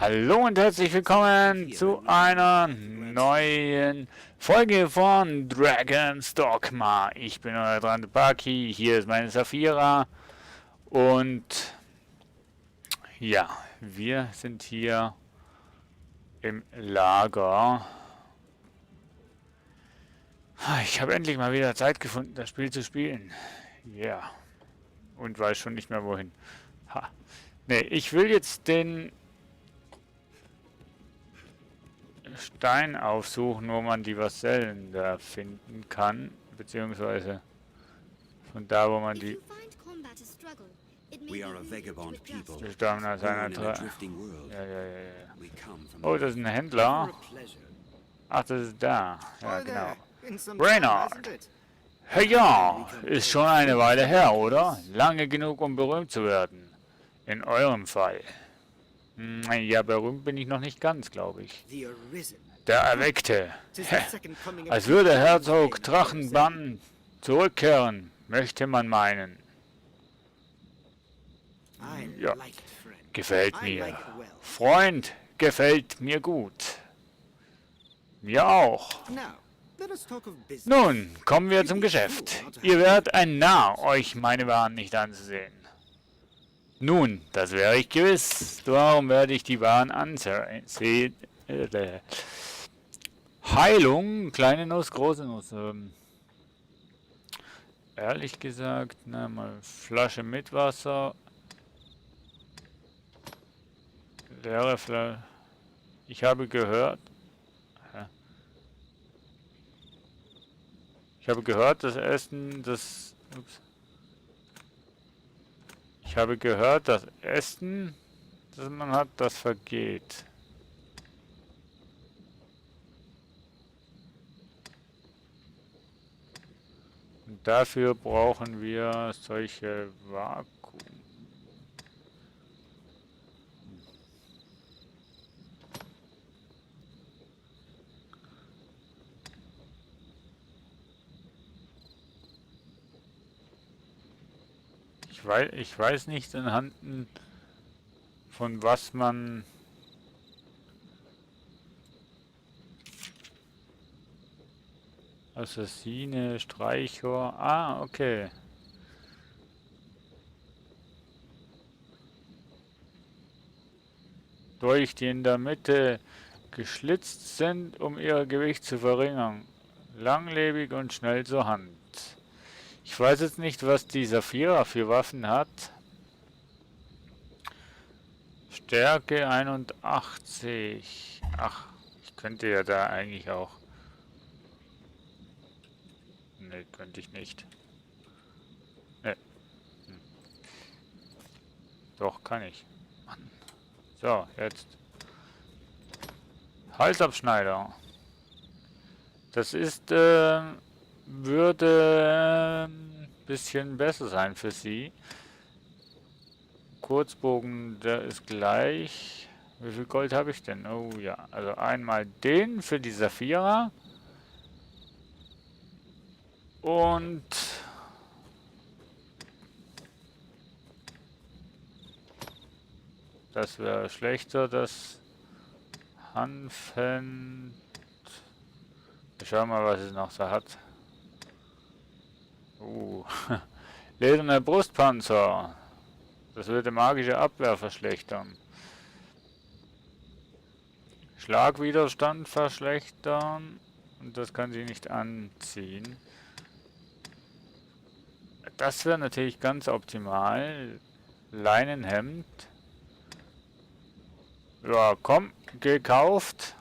Hallo und herzlich willkommen zu einer neuen Folge von Dragon's Dogma. Ich bin euer Drante Baki, hier ist meine Saphira und ja, wir sind hier im Lager. Ich habe endlich mal wieder Zeit gefunden, das Spiel zu spielen. Ja, yeah. Und weiß schon nicht mehr wohin. Ha. Ne, ich will jetzt den Stein aufsuchen, wo man die Vasellen da finden kann, beziehungsweise von da, wo man die Stamina seiner Oh, das ist ein Händler. Ach, das ist da. Ja, genau. Reynard. Hey, ja, ist schon eine Weile her, oder? Lange genug, um berühmt zu werden. In eurem Fall. Ja, berühmt bin ich noch nicht ganz, glaube ich. Der Erweckte. Als würde Herzog Drachenbann zurückkehren, möchte man meinen. Ja, gefällt mir. Freund, gefällt mir gut. Mir auch. Nun, kommen wir zum Geschäft. Ihr werdet ein Narr, euch meine Waren nicht anzusehen. Nun, das wäre ich gewiss. Darum werde ich die Waren ansehen. Heilung, kleine Nuss, große Nuss. Ehrlich gesagt, na mal Flasche mit Wasser. Leere Flasche. Ich habe gehört. Ich habe gehört, das Essen, das. Ups. Ich habe gehört, das Essen, das man hat, das vergeht. Und dafür brauchen wir solche Vakuum. Ich weiß nicht anhand von was man Assassine, Streicher. Ah, okay. Durch die in der Mitte geschlitzt sind, um ihr Gewicht zu verringern. Langlebig und schnell zur Hand. Ich weiß jetzt nicht, was die Saphira für Waffen hat. Stärke 81. Ach, ich könnte ja da eigentlich auch. Ne, könnte ich nicht. Ne. Doch, kann ich. Mann. So, jetzt. Halsabschneider. Das ist, würde ein bisschen besser sein für sie. Kurzbogen, der ist gleich. Wie viel Gold habe ich denn? Oh ja, also einmal den für die Saphira. Und das wäre schlechter, das Hanfhemd. Ich schau mal, was es noch so hat. Lederner Brustpanzer. Das würde magische Abwehr verschlechtern. Schlagwiderstand verschlechtern. Und das kann sie nicht anziehen. Das wäre natürlich ganz optimal. Leinenhemd. Ja, komm, gekauft.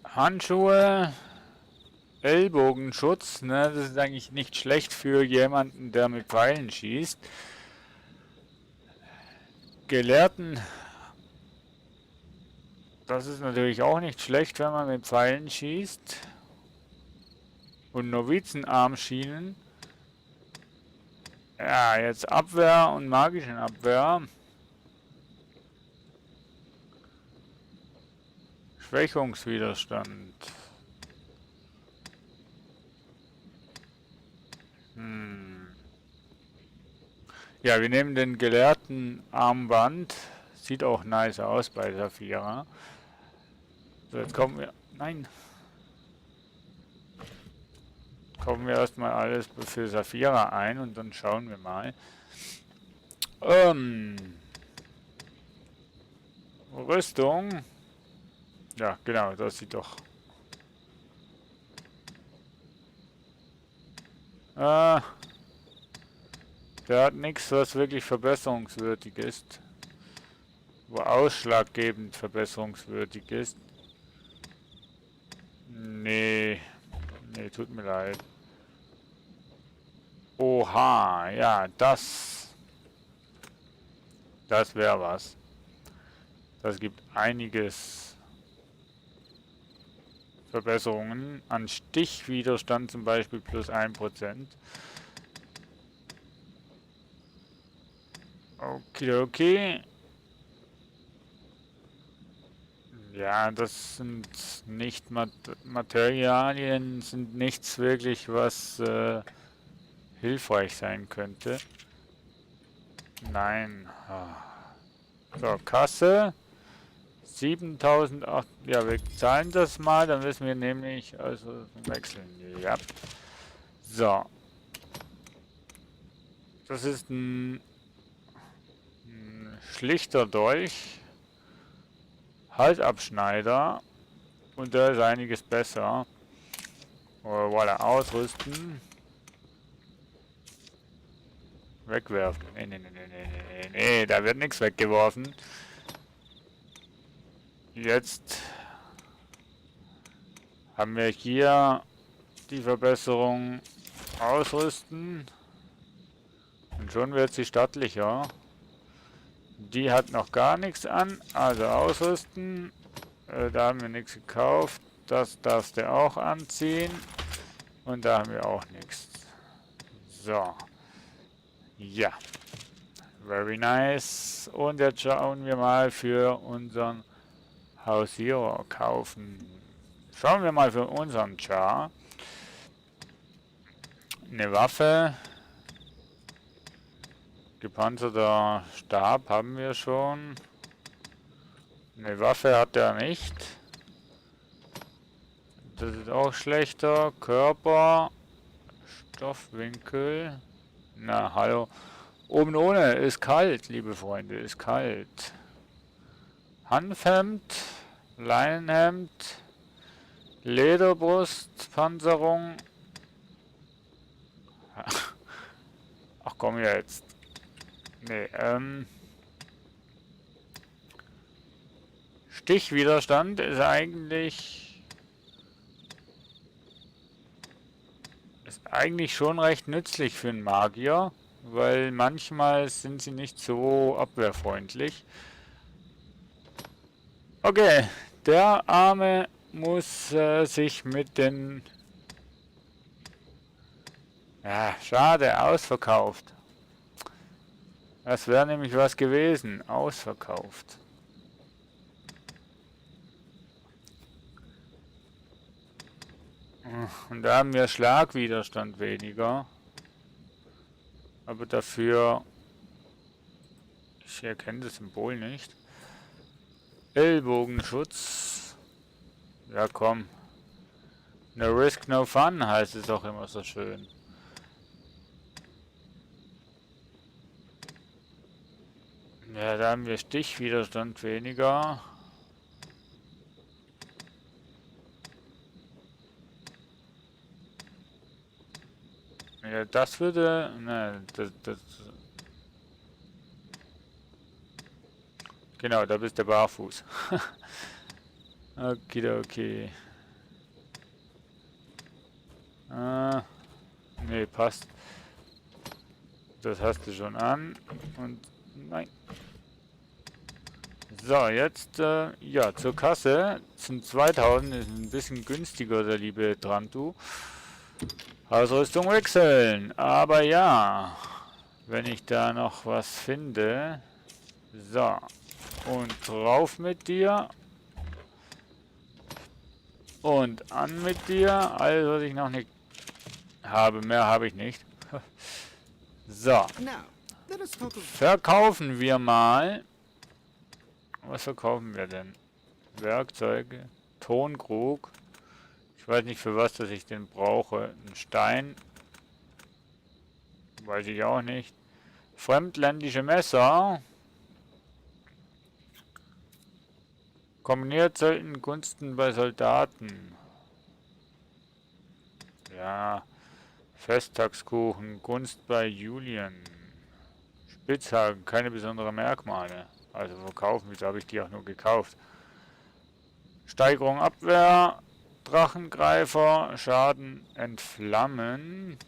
Handschuhe. Ellbogenschutz, ne, das ist eigentlich nicht schlecht für jemanden, der mit Pfeilen schießt. Gelehrten, das ist natürlich auch nicht schlecht, wenn man mit Pfeilen schießt. Und Novizenarmschienen. Ja, jetzt Abwehr und magischen Abwehr. Schwächungswiderstand. Ja, wir nehmen den gelehrten Armband. Sieht auch nice aus bei Saphira. So, jetzt kommen wir... Nein. Kaufen wir erstmal alles für Saphira ein und dann schauen wir mal. Rüstung. Ja, genau, das sieht doch... der hat nichts, was wirklich verbesserungswürdig ist. Wo ausschlaggebend verbesserungswürdig ist. Nee. Nee, tut mir leid. Oha, ja, das wäre was. Das gibt einiges Verbesserungen. An Stichwiderstand zum Beispiel plus 1%. Okay. Ja, das sind nicht Materialien, sind nichts wirklich, was hilfreich sein könnte. Nein. So, Kasse. 7.008. Ja, wir zahlen das mal, dann wissen wir nämlich, also wechseln. Ja. So. Das ist ein schlichter Dolch. Halsabschneider. Und der ist einiges besser. Voilà, ausrüsten. Wegwerfen. Nee, da wird nichts weggeworfen. Jetzt haben wir hier die Verbesserung ausrüsten. Und schon wird sie stattlicher. Die hat noch gar nichts an. Also ausrüsten. Da haben wir nichts gekauft. Das darfst du auch anziehen. Und da haben wir auch nichts. So. Ja. Very nice. Und jetzt schauen wir mal für unseren Hausierer kaufen. Schauen wir mal für unseren Char. Eine Waffe. Gepanzerter Stab haben wir schon. Eine Waffe hat er nicht. Das ist auch schlechter. Körper. Stoffwinkel. Na, hallo. Oben ohne ist kalt, liebe Freunde, ist kalt. Hanfhemd, Leinenhemd, Lederbrustpanzerung. Ach komm jetzt. Nee, Stichwiderstand ist eigentlich schon recht nützlich für einen Magier, weil manchmal sind sie nicht so abwehrfreundlich. Okay, der Arme muss sich mit den... Ja, schade, ausverkauft. Das wäre nämlich was gewesen, ausverkauft. Und da haben wir Schlagwiderstand weniger. Aber dafür... Ich erkenne das Symbol nicht. Ellbogenschutz. Ja komm. No risk, no fun heißt es auch immer so schön. Ja, da haben wir Stichwiderstand weniger. Ja, das würde... Ne, das... Genau, da bist du barfuß. Okay. Ne, passt. Das hast du schon an. Und... Nein. So, jetzt, ja, zur Kasse. Sind 2000, ist ein bisschen günstiger, der liebe Trantu. Ausrüstung wechseln. Aber ja, wenn ich da noch was finde. So. Und drauf mit dir. Und an mit dir. Alles, was ich noch nicht habe. Mehr habe ich nicht. So. Verkaufen wir mal. Was verkaufen wir denn? Werkzeuge, Tonkrug. Ich weiß nicht, für was dass ich den brauche. Ein Stein. Weiß ich auch nicht. Fremdländische Messer. Kombiniert selten Gunsten bei Soldaten. Ja. Festtagskuchen. Gunst bei Julien. Spitzhaken. Keine besonderen Merkmale. Also verkaufen. Wieso habe ich die auch nur gekauft? Steigerung Abwehr. Drachengreifer. Schaden entflammen.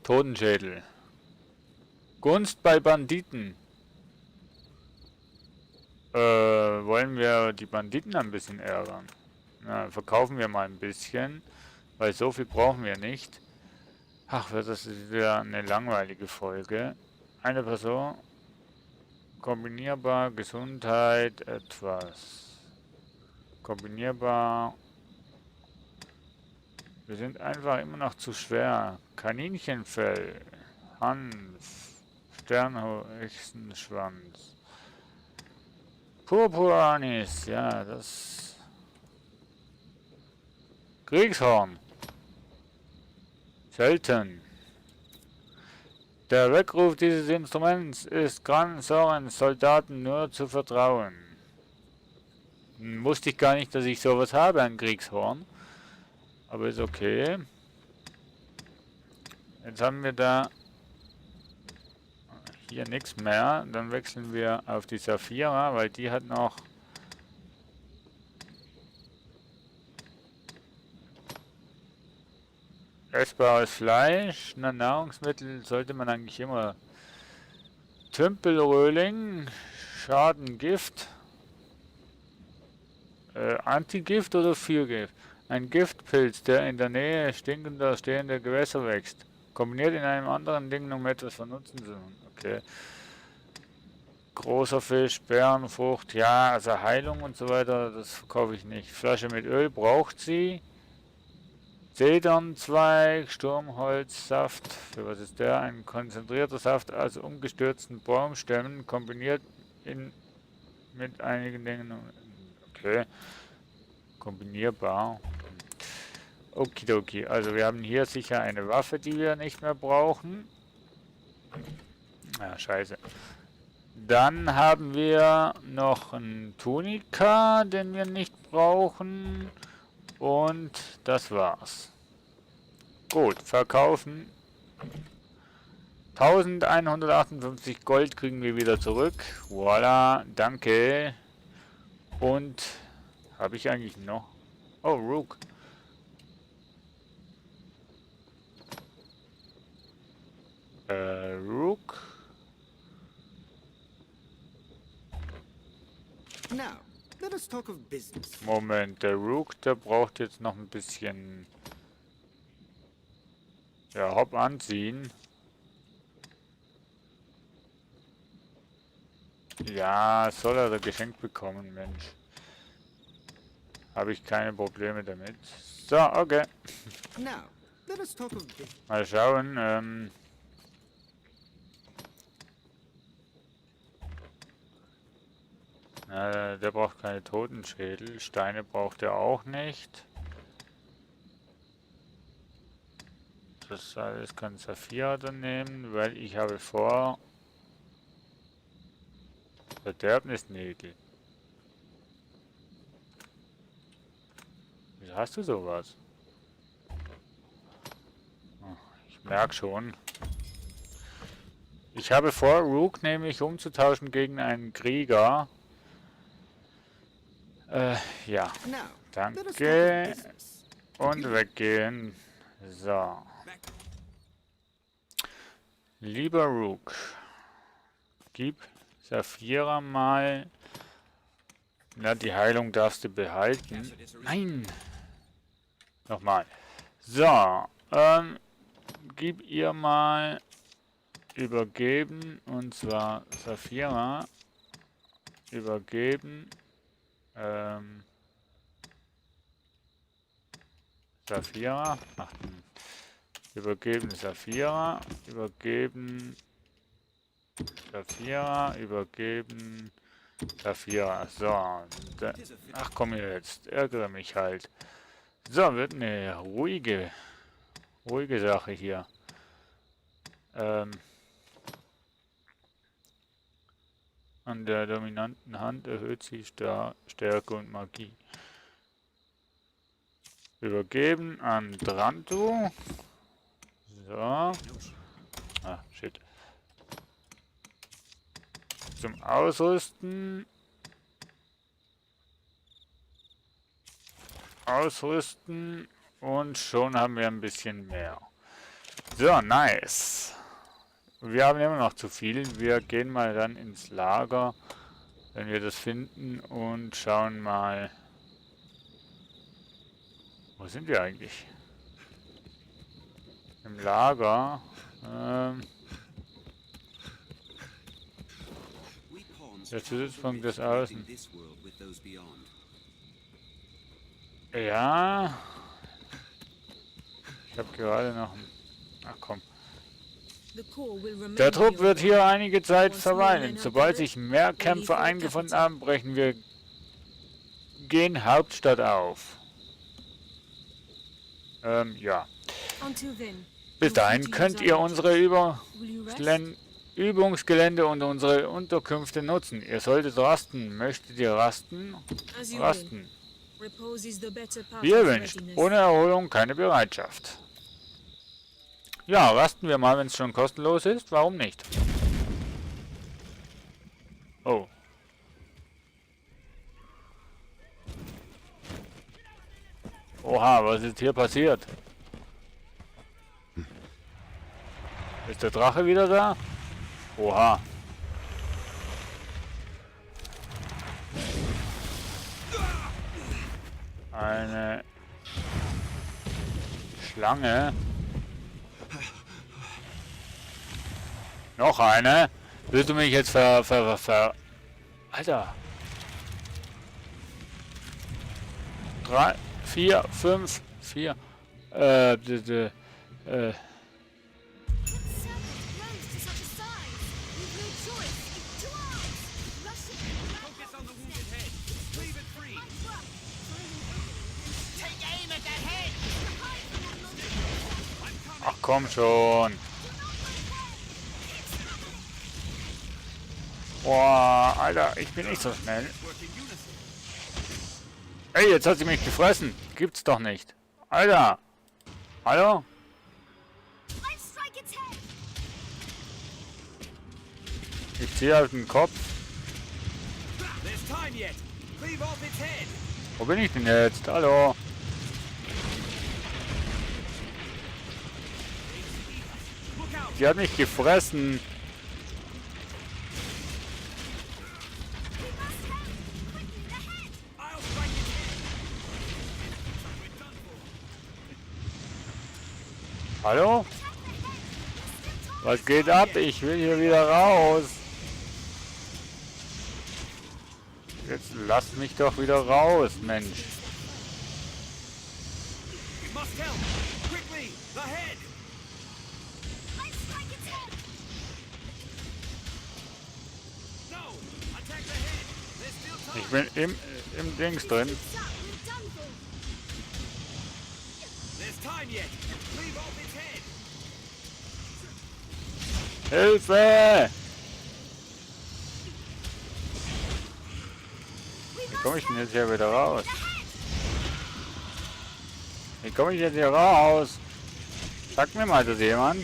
Totenschädel. Gunst bei Banditen. Wollen wir die Banditen ein bisschen ärgern? Na, verkaufen wir mal ein bisschen, weil so viel brauchen wir nicht. Ach, das ist wieder eine langweilige Folge. Eine Person. Kombinierbar, Gesundheit, etwas. Kombinierbar. Wir sind einfach immer noch zu schwer. Kaninchenfell. Hanf. Sternhexenschwanz. Purpuranis, ja, das... Kriegshorn. Selten. Der Weckruf dieses Instruments ist Gran Sorens Soldaten nur zu vertrauen. Wusste ich gar nicht, dass ich sowas habe, ein Kriegshorn. Aber ist okay. Jetzt haben wir da hier nichts mehr. Dann wechseln wir auf die Saphira, weil die hat noch essbares Fleisch. Na, Nahrungsmittel sollte man eigentlich immer. Tümpelröhling, Schadengift. Antigift oder Fürgift? Ein Giftpilz, der in der Nähe stinkender stehender Gewässer wächst. Kombiniert in einem anderen Ding, um etwas von Nutzen zu tun. Okay. Großer Fisch, Bärenfrucht, ja, also Heilung und so weiter, das verkaufe ich nicht. Flasche mit Öl braucht sie. Zedernzweig, Sturmholzsaft, für was ist der? Ein konzentrierter Saft aus umgestürzten Baumstämmen, kombiniert mit einigen Dingen. Okay, kombinierbar. Okidoki, also wir haben hier sicher eine Waffe, die wir nicht mehr brauchen. Ja, scheiße. Dann haben wir noch einen Tunika, den wir nicht brauchen. Und das war's. Gut, verkaufen. 1158 Gold kriegen wir wieder zurück. Voila, danke. Und habe ich eigentlich noch? Oh, Rook. Rook. Now, let us talk of business. Moment, der Rook, der braucht jetzt noch ein bisschen... Ja, Hopp anziehen. Ja, soll er da geschenkt bekommen, Mensch. Habe ich keine Probleme damit. So, okay. Now, let us talk of business. Mal schauen, der braucht keine Totenschädel. Steine braucht er auch nicht. Das alles kann Saphira dann nehmen, weil ich habe vor... Verderbnisnägel. Wieso hast du sowas? Ich merke schon. Ich habe vor, Rook nämlich umzutauschen gegen einen Krieger. Ja. Danke. Und weggehen. So. Lieber Rook. Gib Saphira mal. Na, die Heilung darfst du behalten. Nein. Nochmal. So. Gib ihr mal übergeben. Und zwar Saphira. Übergeben. Saphira. Ach, Übergeben Saphira. Übergeben Saphira. Übergeben Saphira. So. Ach komm jetzt. Ärgere mich halt. So, wird eine ruhige Sache hier. An der dominanten Hand erhöht sich Stärke und Magie. Übergeben an Dranto. So. Ah, shit. Zum Ausrüsten. Ausrüsten. Und schon haben wir ein bisschen mehr. So, nice. Wir haben immer noch zu viel. Wir gehen mal dann ins Lager, wenn wir das finden, und schauen mal. Wo sind wir eigentlich? Im Lager. Der Stützpunkt des Außen. Ja. Ich habe gerade noch... Ach komm. Der Trupp wird hier einige Zeit verweilen. Sobald sich mehr Kämpfer eingefunden haben, gehen Hauptstadt auf. Ja. Bis dahin könnt ihr unsere Übungsgelände und unsere Unterkünfte nutzen. Ihr solltet rasten. Möchtet ihr rasten? Rasten. Wie ihr wünscht. Ohne Erholung keine Bereitschaft. Ja, rasten wir mal, wenn es schon kostenlos ist. Warum nicht? Oh. Oha, was ist hier passiert? Ist der Drache wieder da? Oha. Eine Schlange. Noch eine? Willst du mich jetzt Alter. 3, 4, 5, 4. Ach komm schon. Boah, Alter, ich bin nicht so schnell. Ey, jetzt hat sie mich gefressen. Gibt's doch nicht. Alter. Hallo? Ich ziehe halt den Kopf. Wo bin ich denn jetzt? Hallo? Sie hat mich gefressen. Hallo? Was geht ab? Ich will hier wieder raus. Jetzt lasst mich doch wieder raus, Mensch. Ich bin im Dings drin. Hilfe! Wie komme ich denn jetzt hier wieder raus? Wie komme ich jetzt hier raus? Sagt mir mal das jemand.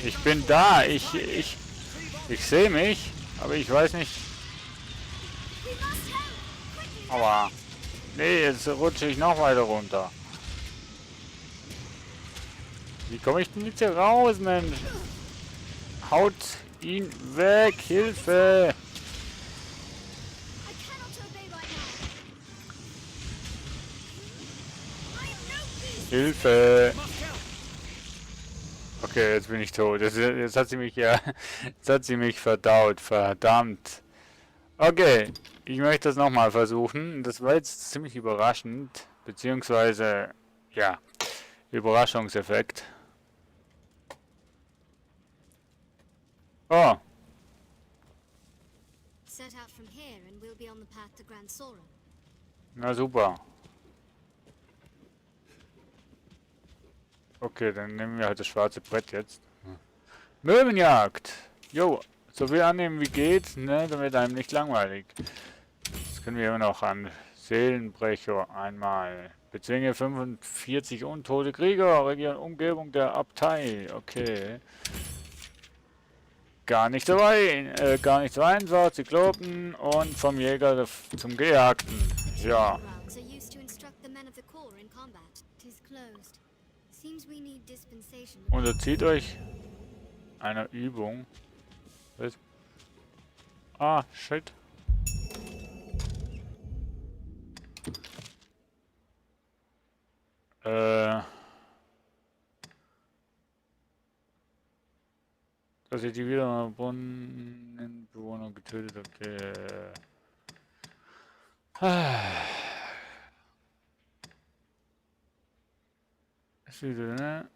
Ich bin da. Ich sehe mich, aber ich weiß nicht. Aber nee, jetzt rutsche ich noch weiter runter. Wie komme ich denn jetzt hier raus, Mensch? Haut ihn weg, Hilfe! Hilfe! Okay, jetzt bin ich tot. Jetzt hat sie mich ja, jetzt hat sie mich verdaut, verdammt. Okay, ich möchte das nochmal versuchen. Das war jetzt ziemlich überraschend, beziehungsweise, ja, Überraschungseffekt. Oh, Set out from here and we'll be on the path to Grand Sora. na super. Okay, dann nehmen wir halt das schwarze Brett jetzt. Möwenjagd! Jo, so viel annehmen wie geht, ne, damit einem nicht langweilig. Das können wir immer noch an Seelenbrecher einmal. Bezwinge 45 untote Krieger, Region Umgebung der Abtei. Okay. Gar nicht so weit, gar nicht so einfach. Zyklopen und vom Jäger zum Gejagten. Ja. Routes are used to instruct the men of the Corps in combat. Tis closed. Seems we need dispensation. Unterzieht euch einer Übung. Was? Ah, shit. Dass ihr die Wiederbrunnenbewohner getötet habt. Okay. Süde, ne?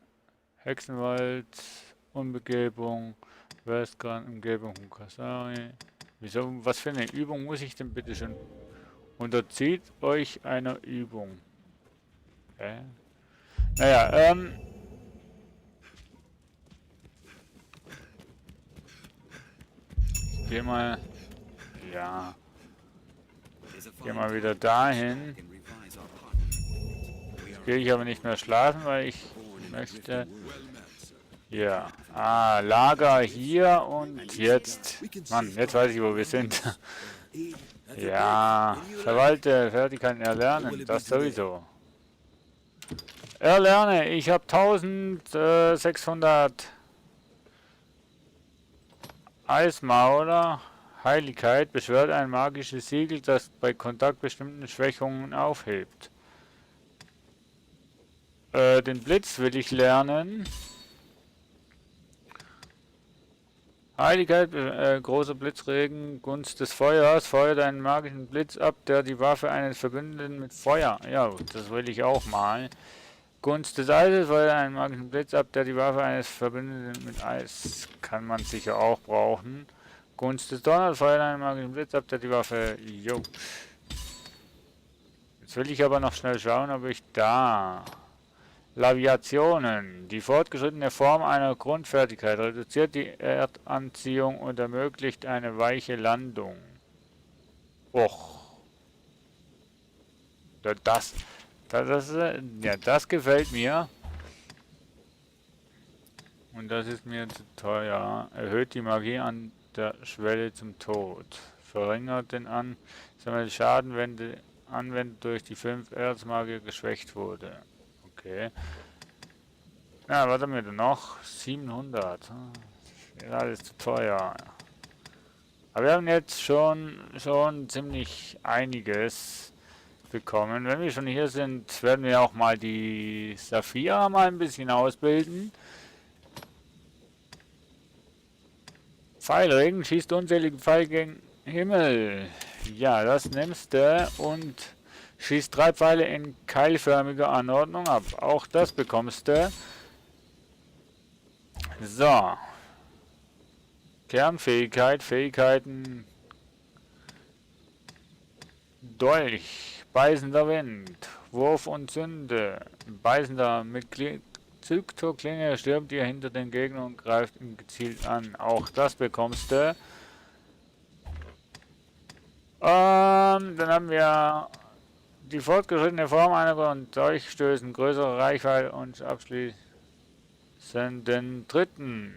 Hexenwald, Unbegebung, Westgrad, Umgebung von Kasari. Wieso, was für eine Übung muss ich denn bitte schon? Unterzieht euch einer Übung. Naja, geh mal. Ja. Geh mal wieder dahin. Jetzt gehe ich aber nicht mehr schlafen, weil ich möchte. Ja. Ah, Lager hier und jetzt. Mann, jetzt weiß ich, wo wir sind. Ja. Verwalte Fertigkeiten erlernen. Das sowieso. Erlerne. Ich habe 1600 Eismauler. Heiligkeit beschwört ein magisches Siegel, das bei Kontakt bestimmten Schwächungen aufhebt. Den Blitz will ich lernen. Heiligkeit, großer Blitzregen, Gunst des Feuers, feuert einen magischen Blitz ab, der die Waffe eines Verbündeten mit Feuer. Ja, das will ich auch mal. Gunst des Eises, feuert einen magischen Blitz ab, der die Waffe eines Verbündeten mit Eis. Kann man sicher auch brauchen. Gunst des Donners, feuert einen magischen Blitz ab, der die Waffe... Jo. Jetzt will ich aber noch schnell schauen, ob ich da... Laviationen. Die fortgeschrittene Form einer Grundfertigkeit reduziert die Erdanziehung und ermöglicht eine weiche Landung. Och. Das gefällt mir. Und das ist mir zu teuer. Erhöht die Magie an der Schwelle zum Tod. Verringert den Schaden, wenn die Anwendung durch die 5 Erzmagier geschwächt wurde. Okay. Ja, was haben wir denn noch? 700. Ist alles zu teuer. Aber wir haben jetzt schon ziemlich einiges bekommen. Wenn wir schon hier sind, werden wir auch mal die Saphira mal ein bisschen ausbilden. Pfeilregen schießt unzählige Pfeile gegen Himmel. Ja, das nimmst du und schießt 3 Pfeile in keilförmiger Anordnung ab. Auch das bekommst du. So. Kernfähigkeit, Fähigkeiten. Dolch, beißender Wind, Wurf und Sünde. Beißender mit Zugzugklinge stürmt ihr hinter den Gegner und greift ihn gezielt an. Auch das bekommst du. Dann haben wir die fortgeschrittene Form einer von Dolchstößen, größere Reichweite und abschließenden Dritten.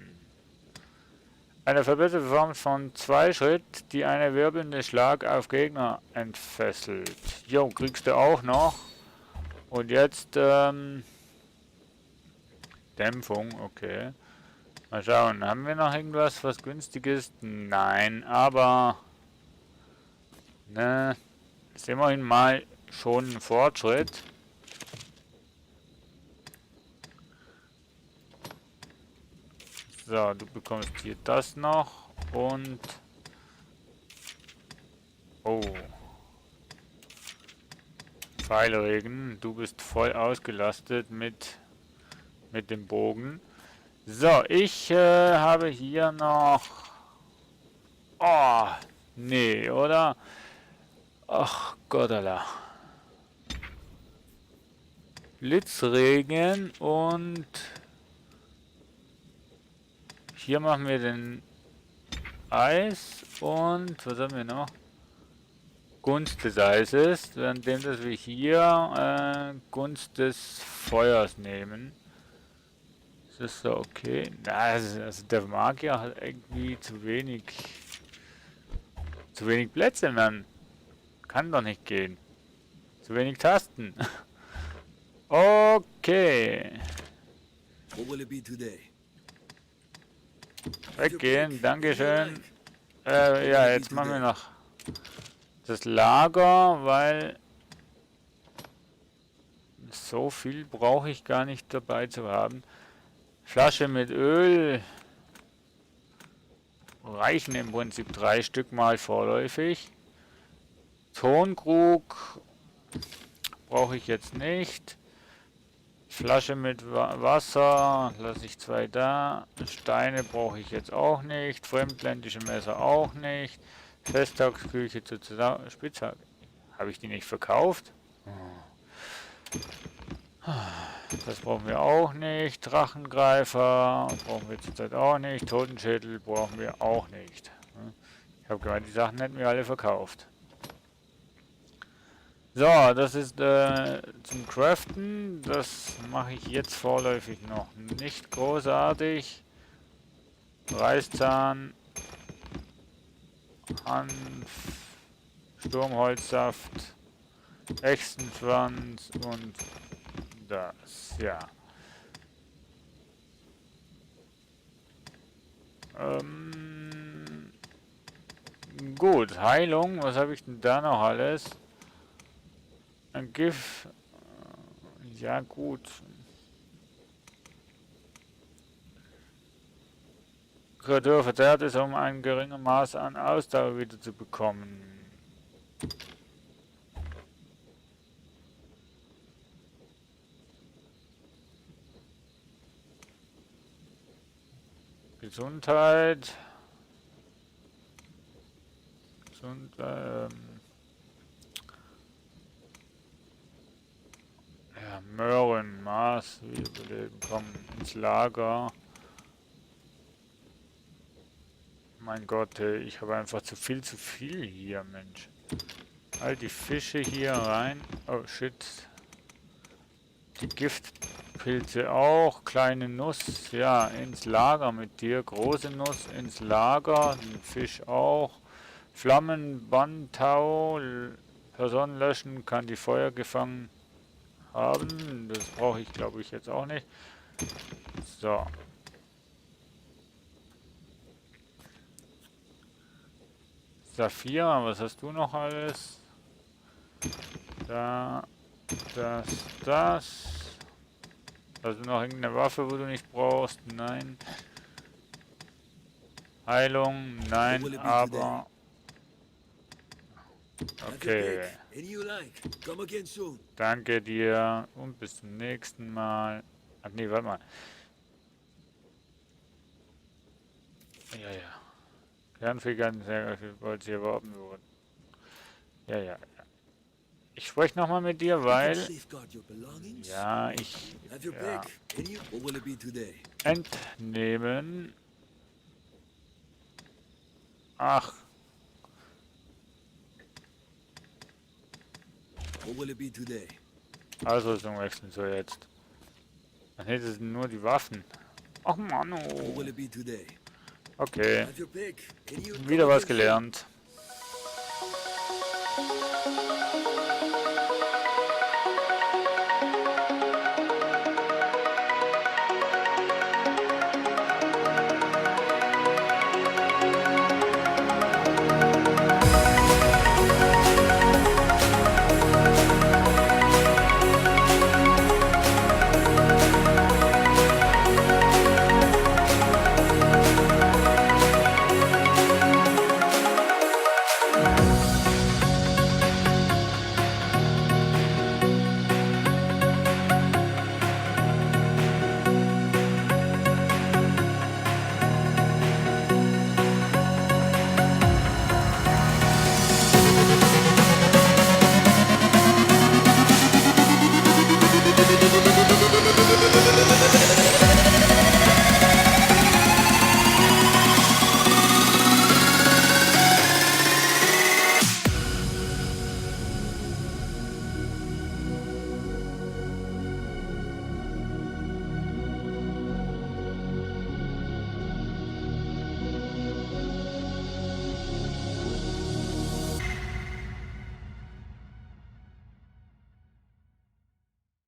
Eine verbesserte Form von 2 Schritt, die eine wirbelnde Schlag auf Gegner entfesselt. Jo, kriegst du auch noch. Und jetzt, Dämpfung, okay. Mal schauen, haben wir noch irgendwas, was günstig ist? Nein, aber, ne, ist immerhin mal schon ein Fortschritt. So, du bekommst hier das noch und Oh. Pfeilregen, du bist voll ausgelastet mit dem Bogen. So, ich habe hier noch... Oh, nee, oder? Ach Gottala. Blitzregen und... Hier machen wir den Eis und... Was haben wir noch? Gunst des Eises, währenddem dass wir hier Gunst des Feuers nehmen. Ist das so okay? Na, also der Magier hat irgendwie zu wenig Plätze, Mann. Kann doch nicht gehen. Zu wenig Tasten. Okay. What will it be today? Weggehen, Dankeschön. Ja, jetzt machen wir noch das Lager, weil so viel brauche ich gar nicht dabei zu haben. Flasche mit Öl reichen im Prinzip 3 Stück mal vorläufig. Tonkrug brauche ich jetzt nicht. Flasche mit Wasser lasse ich 2 da. Steine brauche ich jetzt auch nicht. Fremdländische Messer auch nicht. Festtagsküche zur Spitzhacke. Habe ich die nicht verkauft? Das brauchen wir auch nicht. Drachengreifer brauchen wir zurzeit auch nicht. Totenschädel brauchen wir auch nicht. Ich habe gemeint, die Sachen hätten wir alle verkauft. So, das ist zum Craften. Das mache ich jetzt vorläufig noch nicht großartig. Reißzahn, Hanf, Sturmholzsaft, Echsenschwanz und das, ja. Gut, Heilung, was habe ich denn da noch alles? Ein Gift, ja gut. Kreatur verzerrt ist, um ein geringes Maß an Ausdauer wieder zu bekommen. Gesundheit. Ja, Möhren, Maß, wiederbeleben, kommen ins Lager. Mein Gott, ich habe einfach zu viel hier, Mensch. All die Fische hier rein. Oh, shit. Die Giftpilze auch. Kleine Nuss, ja, ins Lager mit dir. Große Nuss ins Lager. Den Fisch auch. Flammenbandtau. Person löschen, kann die Feuer gefangen haben. Das brauche ich, glaube ich, jetzt auch nicht. So. Saphira, was hast du noch alles? Da, das. Hast du noch irgendeine Waffe, wo du nicht brauchst? Nein. Heilung? Nein, aber... Okay. Danke dir und bis zum nächsten Mal. Ach nee, warte mal. Ja, ja. Kernfigern, sehr viel Gold hier erworben wurden. Ja, ja, ja. Ich spreche nochmal mit dir, weil... Ja, ich... Ja. Entnehmen. Ach. Ausrüstung wechseln so jetzt. Ach nee, das sind nur die Waffen. Ach Mann, oh. Okay. Wieder was gelernt.